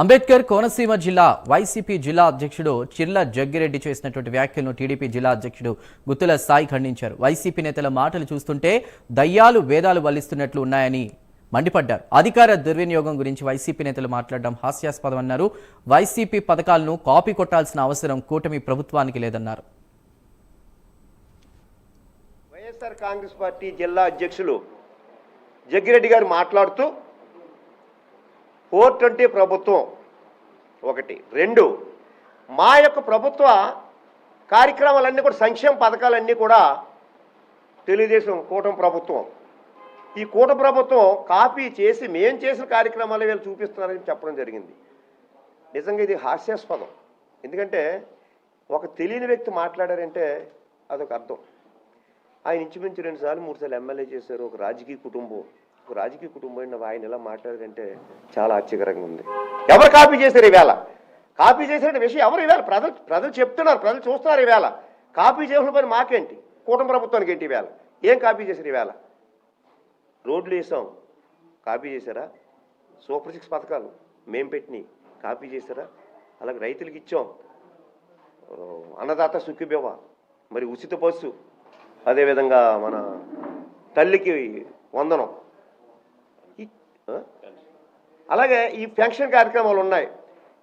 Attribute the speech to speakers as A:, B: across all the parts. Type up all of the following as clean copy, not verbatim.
A: అంబేద్కర్ కోనసీమ జిల్లా వైసీపీ జిల్లా అధ్యక్షుడు చిర్ల జగ్గిరెడ్డి చేసినటువంటి వ్యాఖ్యలను టీడీపీ జిల్లా అధ్యక్షుడు గుత్తుల సాయి ఖండించారు. వైసీపీ నేతల మాటలు చూస్తుంటే దయ్యాలు వేదాలు వల్లిస్తున్నట్లు ఉన్నాయని మండిపడ్డారు. అధికార దుర్వినియోగం గురించి వైసీపీ నేతలు మాట్లాడడం హాస్యాస్పదమన్నారు. వైసీపీ పథకాలను కాపీ కొట్టాల్సిన అవసరం కూటమి ప్రభుత్వానికి లేదన్నారు.
B: వైఎస్ఆర్ కాంగ్రెస్ పార్టీ జిల్లా అధ్యక్షులు జగ్గిరెడ్డి గారు మాట్లాడుతూ 420 ప్రభుత్వం ఒకటి, రెండు మా యొక్క ప్రభుత్వ కార్యక్రమాలన్నీ కూడా సంక్షేమ పథకాలన్నీ కూడా తెలుగుదేశం కూటమి ప్రభుత్వం, ఈ కూటమి ప్రభుత్వం కాపీ చేసి మేం చేసిన కార్యక్రమాలు వీళ్ళు చూపిస్తున్నారని చెప్పడం జరిగింది. నిజంగా ఇది హాస్యాస్పదం. ఎందుకంటే ఒక తెలియని వ్యక్తి మాట్లాడారంటే అదొక అర్థం. ఆయన ఇంచుమించు 2 సార్లు 3 సార్లు ఎమ్మెల్యే చేశారు. ఒక రాజకీయ కుటుంబం ఆయన ఇలా మాట్లాడారంటే చాలా ఆశ్చర్యకరంగా ఉంది. ఎవరు కాపీ చేశారు ఈవేళ? కాపీ చేసిన విషయం ఎవరు ఈవేళ? ప్రజలు చెప్తున్నారు, ప్రజలు చూస్తున్నారు. ఈవేళ కాపీ చేసిన పని మాకేంటి, కూటమి ప్రభుత్వానికి ఏంటి? ఈవేళ ఏం కాపీ చేశారు? ఈవేళ రోడ్లు వేసాం, కాపీ చేశారా? సూపర్ 6 పథకాలు మేం పెట్టినాయి, కాపీ చేశారా? అలాగే రైతులకు ఇచ్చాం, అన్నదాత సుఖీభవ, మరి ఉచిత బస్సు, అదేవిధంగా మన తల్లికి వందనం, అలాగే ఈ పెన్షన్ కార్యక్రమాలు ఉన్నాయి.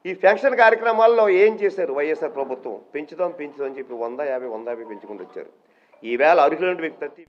B: ఈ పెన్షన్ కార్యక్రమాల్లో ఏం చేశారు వైఎస్ఆర్ ప్రభుత్వం? పెంచుదాం అని చెప్పి 100, 50 పెంచుకుంటూ వచ్చారు. ఈవేళ అర్హులైన వ్యక్తి